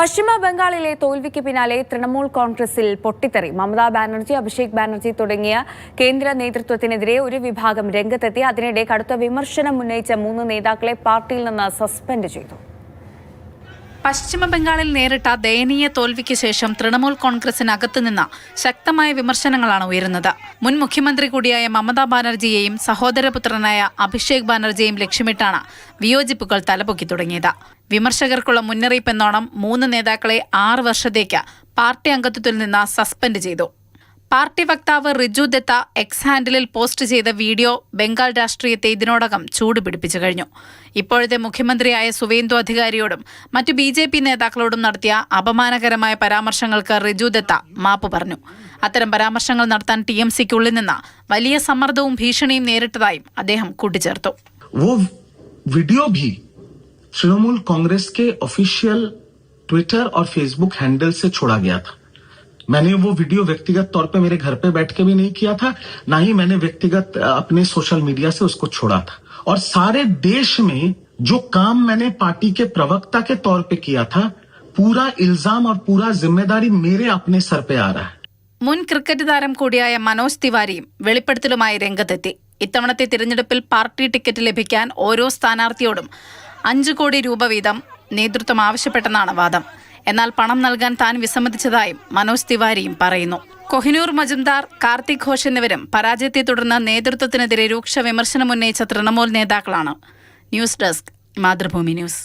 പശ്ചിമ ബംഗാളിലെ തോൽവിക്ക് പിന്നാലെ തൃണമൂൽ കോൺഗ്രസിൽ പൊട്ടിത്തെറി. മമതാ ബാനർജി, അഭിഷേക് ബാനർജി തുടങ്ങിയ കേന്ദ്ര നേതൃത്വത്തിനെതിരെ ഒരു വിഭാഗം രംഗത്തെത്തി. അതിനിടെ കടുത്ത വിമർശനം ഉന്നയിച്ച 3 നേതാക്കളെ പാർട്ടിയിൽ നിന്ന് സസ്പെൻഡ് ചെയ്തു. പശ്ചിമ ബംഗാളിൽ നേരിട്ട ദയനീയ തോൽവിക്ക് ശേഷം തൃണമൂൽ കോൺഗ്രസിനകത്തു നിന്ന് ശക്തമായ വിമർശനങ്ങളാണ് ഉയരുന്നത്. മുൻ മുഖ്യമന്ത്രി കൂടിയായ മമതാ ബാനർജിയെയും സഹോദരപുത്രനായ അഭിഷേക് ബാനർജിയെയും ലക്ഷ്യമിട്ടാണ് വിയോജിപ്പുകൾ തലപൊക്കി തുടങ്ങിയത്. വിമർശകർക്കുള്ള മുന്നറിയിപ്പെന്നോണം 3 നേതാക്കളെ 6 വർഷത്തേക്ക് പാർട്ടി അംഗത്വത്തിൽ നിന്ന് സസ്പെൻഡ് ചെയ്തു. പാർട്ടി വക്താവ് റിജു ദത്ത എക്സ് ഹാൻഡിലിൽ പോസ്റ്റ് ചെയ്ത വീഡിയോ ബംഗാൾ രാഷ്ട്രീയത്തെ ഇതിനോടകം ചൂടുപിടിപ്പിച്ചു കഴിഞ്ഞു. ഇപ്പോഴത്തെ മുഖ്യമന്ത്രിയായ സുവേന്ദു അധികാരിയോടും മറ്റു BJP നേതാക്കളോടും നടത്തിയ അപമാനകരമായ പരാമർശങ്ങൾക്ക് റിജു ദത്ത മാപ്പ് പറഞ്ഞു. അത്തരം പരാമർശങ്ങൾ നടത്താൻ TMCക്കുള്ളിൽ നിന്ന് വലിയ സമ്മർദ്ദവും ഭീഷണിയും നേരിട്ടതായും അദ്ദേഹം കൂട്ടിച്ചേർത്തു. वीडियो भी तृणमूल कांग्रेस के ऑफिशियल ट्विटर और फेसबुक हैंडल से छोड़ा गया था. मैंने वो वीडियो व्यक्तिगत तौर पे मेरे घर पे बैठ के भी नहीं किया था, ना ही मैंने व्यक्तिगत अपने सोशल मीडिया से उसको छोड़ा था. और सारे देश में जो काम मैंने पार्टी के प्रवक्ता के तौर पे किया था, पूरा इल्जाम और पूरा जिम्मेदारी मेरे अपने सर पे आ रहा है. മുൻ ക്രിക്കറ്റ് താരം കൂടിയായ മനോജ് തിവാരിയും വെളിപ്പെടുത്തലുമായി രംഗത്തെത്തി. ഇത്തവണത്തെ തിരഞ്ഞെടുപ്പിൽ പാർട്ടി ടിക്കറ്റ് ലഭിക്കാൻ ഓരോ സ്ഥാനാർത്ഥിയോടും 5 കോടി രൂപ വീതം നേതൃത്വം ആവശ്യപ്പെട്ടെന്നാണ് വാദം. എന്നാൽ പണം നൽകാൻ താൻ വിസമ്മതിച്ചതായും മനോജ് തിവാരിയും പറയുന്നു. കൊഹിനൂർ മജുംദാർ, കാർത്തിക് ഘോഷ് എന്നിവരും പരാജയത്തെ തുടർന്ന് നേതൃത്വത്തിനെതിരെ രൂക്ഷ വിമർശനമുന്നയിച്ച തൃണമൂൽ നേതാക്കളാണ്. News desk, Mathrubhumi news.